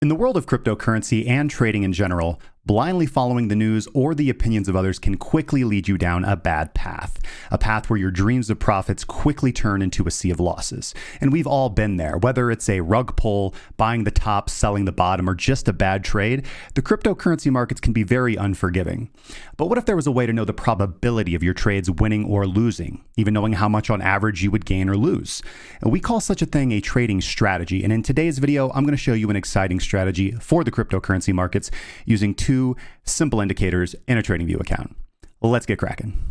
In the world of cryptocurrency and trading in general, blindly following the news or the opinions of others can quickly lead you down a bad path, a path where your dreams of profits quickly turn into a sea of losses. And we've all been there, whether it's a rug pull, buying the top, selling the bottom, or just a bad trade. The cryptocurrency markets can be very unforgiving. But what if there was a way to know the probability of your trades winning or losing, even knowing how much on average you would gain or lose? And we call such a thing a trading strategy. And in today's video, I'm going to show you an exciting strategy for the cryptocurrency markets using two simple indicators in a TradingView account. Let's get cracking.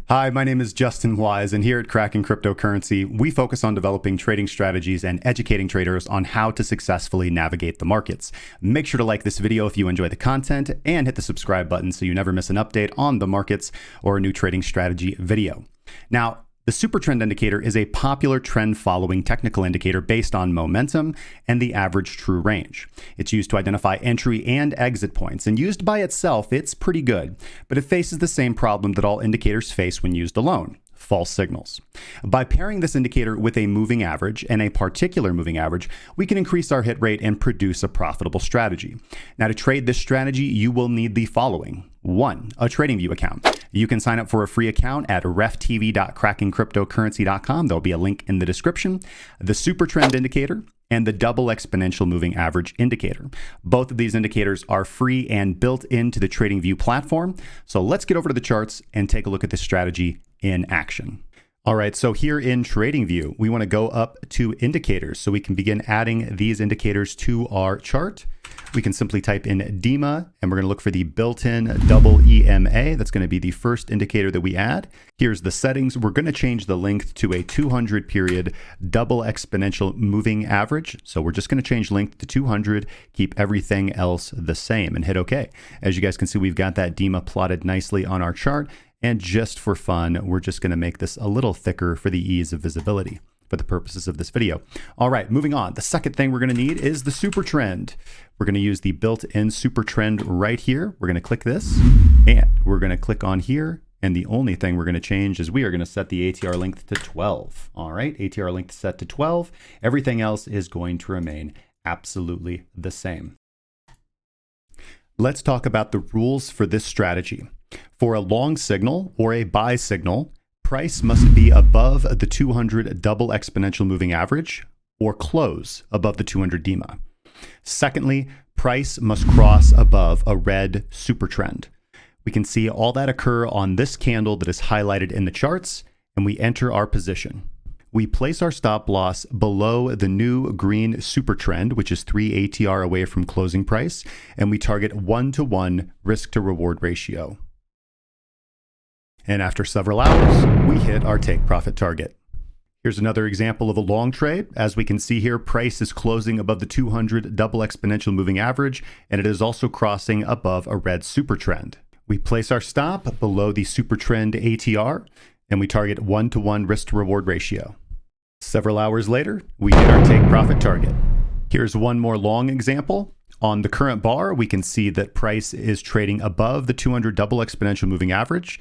Hi, my name is Justin Wise, and here at Cracking Cryptocurrency, we focus on developing trading strategies and educating traders on how to successfully navigate the markets. Make sure to like this video if you enjoy the content and hit the subscribe button so you never miss an update on the markets or a new trading strategy video. Now, the Supertrend indicator is a popular trend-following technical indicator based on momentum and the average true range. It's used to identify entry and exit points, and used by itself, it's pretty good, but it faces the same problem that all indicators face when used alone: false signals. By pairing this indicator with a moving average and a particular moving average, we can increase our hit rate and produce a profitable strategy. Now, to trade this strategy, you will need the following. 1. A TradingView account. You can sign up for a free account at reftv.crackingcryptocurrency.com. There'll be a link in the description. The Supertrend indicator and the Double Exponential Moving Average indicator. Both of these indicators are free and built into the TradingView platform. So let's get over to the charts and take a look at this strategy in action. All right, so here in TradingView, we want to go up to indicators so we can begin adding these indicators to our chart. We can simply type in DEMA, and we're going to look for the built-in double EMA. That's going to be the first indicator that we add. Here's the settings. We're going to change the length to a 200 period double exponential moving average. So we're just going to change length to 200, keep everything else the same, and hit OK. As you guys can see, we've got that DEMA plotted nicely on our chart. And just for fun, we're just going to make this a little thicker for the ease of visibility for the purposes of this video. All right, moving on. The second thing we're going to need is the Supertrend. We're going to use the built-in Supertrend right here. We're going to click this, and we're going to click on here. And the only thing we're going to change is we are going to set the ATR length to 12. All right, ATR length set to 12. Everything else is going to remain absolutely the same. Let's talk about the rules for this strategy. For a long signal or a buy signal, price must be above the 200 double exponential moving average or close above the 200 DEMA. Secondly, price must cross above a red supertrend. We can see all that occur on this candle that is highlighted in the charts, and we enter our position. We place our stop loss below the new green supertrend, which is 3 ATR away from closing price, and we target 1-to-1 risk to reward ratio. And after several hours, we hit our take profit target. Here's another example of a long trade. As we can see here, price is closing above the 200 double exponential moving average, and it is also crossing above a red supertrend. We place our stop below the supertrend ATR, and we target 1-to-1 risk to reward ratio. Several hours later, we hit our take profit target. Here's one more long example. On the current bar, we can see that price is trading above the 200 double exponential moving average.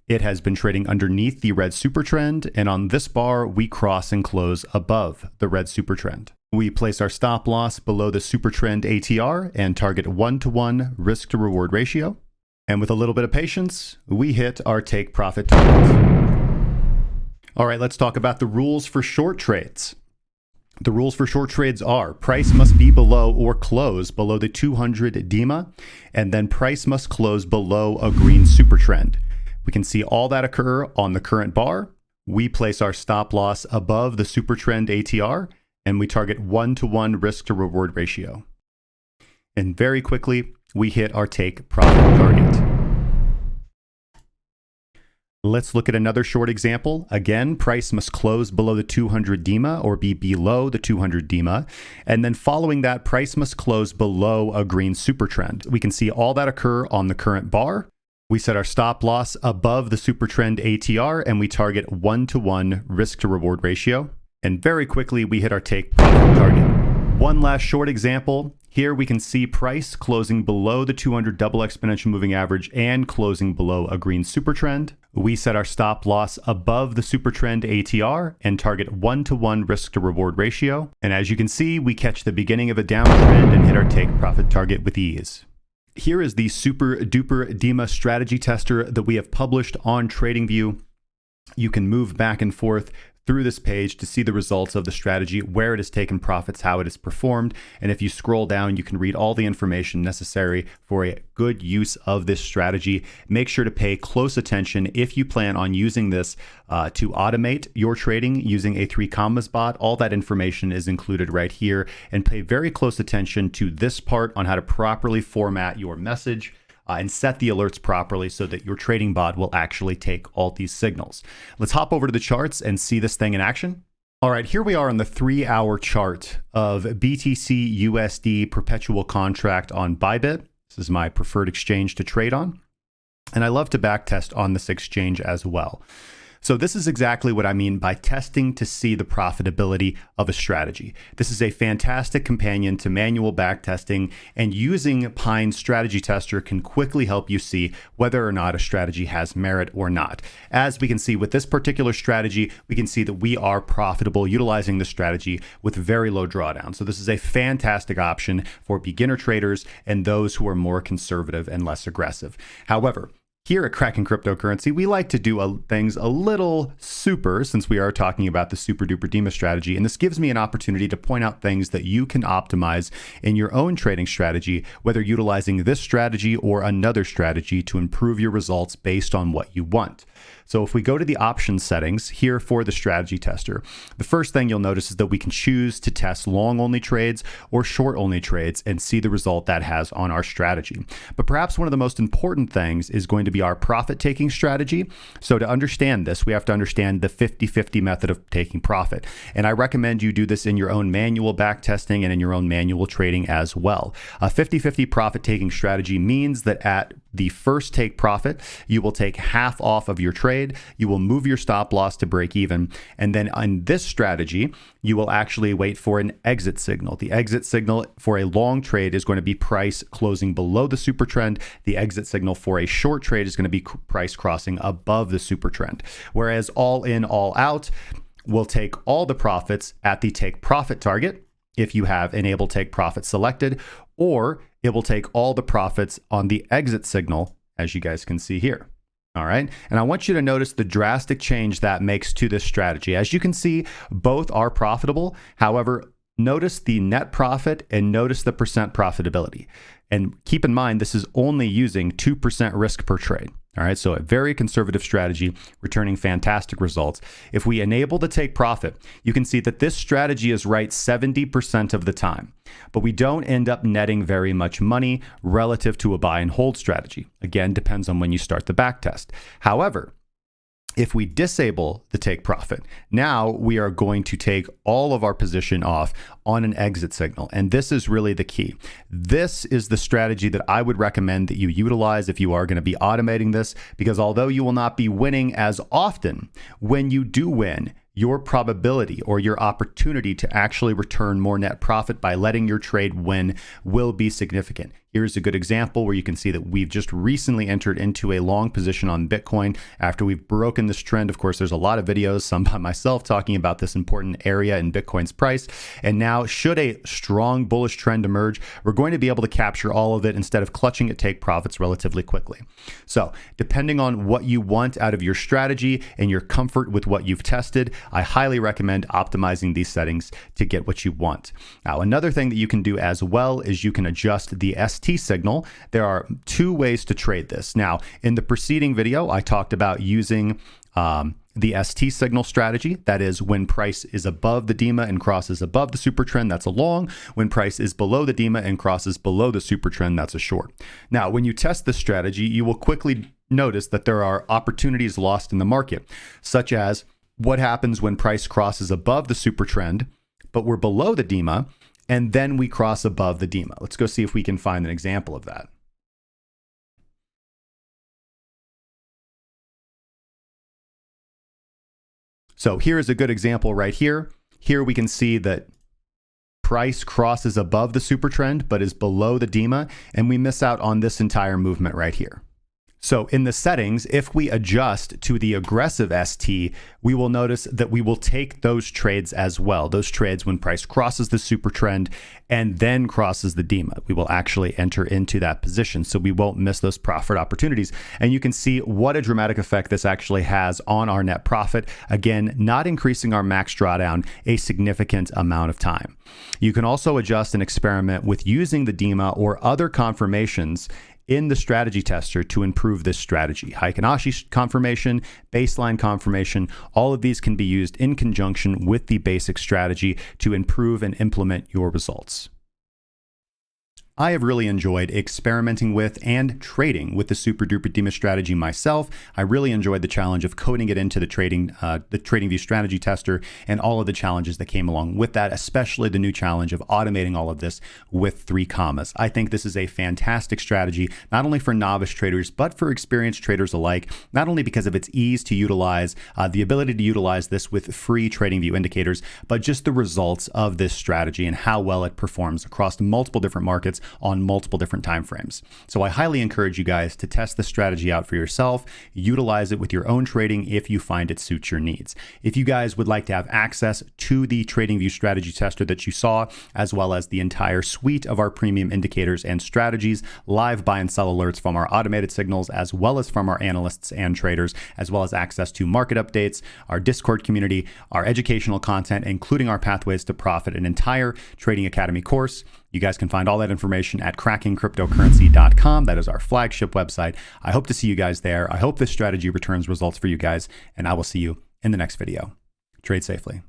It has been trading underneath the red supertrend, and on this bar, we cross and close above the red supertrend. We place our stop loss below the supertrend ATR and target 1-to-1 risk to reward ratio. And with a little bit of patience, we hit our take profit target. All right, let's talk about the rules for short trades. The rules for short trades are price must be below or close below the 200 DEMA, and then price must close below a green supertrend. We can see all that occur on the current bar. We place our stop loss above the supertrend ATR, and we target 1-to-1 risk to reward ratio. And very quickly, we hit our take profit target. Let's look at another short example. Again, price must close below the 200 DEMA or be below the 200 DEMA. And then following that, price must close below a green supertrend. We can see all that occur on the current bar. We set our stop loss above the supertrend ATR, and we target 1-to-1 risk to reward ratio. And very quickly, we hit our take profit target. One last short example. Here we can see price closing below the 200 double exponential moving average and closing below a green super trend. We set our stop loss above the super trend ATR and target 1-to-1 risk to reward ratio. And as you can see, we catch the beginning of a downtrend and hit our take profit target with ease. Here is the Super Duper DEMA strategy tester that we have published on TradingView. You can move back and forth through this page to see the results of the strategy, where it has taken profits, how it has performed. And if you scroll down, you can read all the information necessary for a good use of this strategy. Make sure to pay close attention if you plan on using this to automate your trading using a 3 commas bot. All that information is included right here, and pay very close attention to this part on how to properly format your message and set the alerts properly so that your trading bot will actually take all these signals. Let's hop over to the charts and see this thing in action. All right, here we are on the 3-hour chart of BTC USD perpetual contract on Bybit. This is my preferred exchange to trade on. And I love to backtest on this exchange as well. So this is exactly what I mean by testing to see the profitability of a strategy. This is a fantastic companion to manual backtesting, and using Pine's strategy tester can quickly help you see whether or not a strategy has merit or not. As we can see with this particular strategy, we can see that we are profitable utilizing the strategy with very low drawdown. So this is a fantastic option for beginner traders and those who are more conservative and less aggressive. However, here at Kraken Cryptocurrency, we like to do things a little super, since we are talking about the Super Duper DEMA strategy. And this gives me an opportunity to point out things that you can optimize in your own trading strategy, whether utilizing this strategy or another strategy to improve your results based on what you want. So if we go to the options settings here for the strategy tester, the first thing you'll notice is that we can choose to test long-only trades or short-only trades and see the result that has on our strategy. But perhaps one of the most important things is going to be our profit-taking strategy. So to understand this, we have to understand the 50-50 method of taking profit. And I recommend you do this in your own manual backtesting and in your own manual trading as well. A 50-50 profit-taking strategy means that at the first take profit, you will take half off of your trade. You will move your stop loss to break even. And then on this strategy, you will actually wait for an exit signal. The exit signal for a long trade is going to be price closing below the super trend. The exit signal for a short trade is going to be price crossing above the super trend. Whereas all in, all out will take all the profits at the take profit target if you have enable take profit selected, or it will take all the profits on the exit signal, as you guys can see here. All right. And I want you to notice the drastic change that makes to this strategy. As you can see, both are profitable. However, notice the net profit and notice the percent profitability. And keep in mind, this is only using 2% risk per trade. All right, so a very conservative strategy, returning fantastic results. If we enable the take profit, you can see that this strategy is right 70% of the time, but we don't end up netting very much money relative to a buy and hold strategy. Again, depends on when you start the back test. However, if we disable the take profit, now we are going to take all of our position off on an exit signal. And this is really the key. This is the strategy that I would recommend that you utilize if you are going to be automating this, because although you will not be winning as often, when you do win, your probability or your opportunity to actually return more net profit by letting your trade win will be significant. Here's a good example where you can see that we've just recently entered into a long position on Bitcoin after we've broken this trend. Of course, there's a lot of videos, some by myself, talking about this important area in Bitcoin's price. And now, should a strong bullish trend emerge, we're going to be able to capture all of it instead of clutching at take profits relatively quickly. So depending on what you want out of your strategy and your comfort with what you've tested, I highly recommend optimizing these settings to get what you want. Now, another thing that you can do as well is you can adjust the ST signal. There are 2 ways to trade this. Now, in the preceding video, I talked about using the ST signal strategy. That is, when price is above the DEMA and crosses above the super trend, that's a long. When price is below the DEMA and crosses below the super trend, that's a short. Now, when you test this strategy, you will quickly notice that there are opportunities lost in the market, such as what happens when price crosses above the super trend, but we're below the DEMA, and then we cross above the DEMA. Let's go see if we can find an example of that. So here is a good example right here. Here we can see that price crosses above the Supertrend but is below the DEMA, and we miss out on this entire movement right here. So in the settings, if we adjust to the aggressive ST, we will notice that we will take those trades as well. Those trades when price crosses the super trend and then crosses the DEMA. We will actually enter into that position, so we won't miss those profit opportunities. And you can see what a dramatic effect this actually has on our net profit. Again, not increasing our max drawdown a significant amount of time. You can also adjust and experiment with using the DEMA or other confirmations in the strategy tester to improve this strategy. Heikin-Ashi confirmation, baseline confirmation, all of these can be used in conjunction with the basic strategy to improve and implement your results. I have really enjoyed experimenting with and trading with the Super Duper DEMA strategy myself. I really enjoyed the challenge of coding it into the TradingView strategy tester and all of the challenges that came along with that, especially the new challenge of automating all of this with 3 commas. I think this is a fantastic strategy, not only for novice traders, but for experienced traders alike, not only because of its ease to utilize, the ability to utilize this with free TradingView indicators, but just the results of this strategy and how well it performs across multiple different markets on multiple different time frames. So I highly encourage you guys to test the strategy out for yourself, utilize it with your own trading if you find it suits your needs. If you guys would like to have access to the TradingView strategy tester that you saw, as well as the entire suite of our premium indicators and strategies, live buy and sell alerts from our automated signals, as well as from our analysts and traders, as well as access to market updates, our Discord community, our educational content, including our Pathways to Profit, an entire Trading Academy course, you guys can find all that information at crackingcryptocurrency.com. That is our flagship website. I hope to see you guys there. I hope this strategy returns results for you guys, and I will see you in the next video. Trade safely.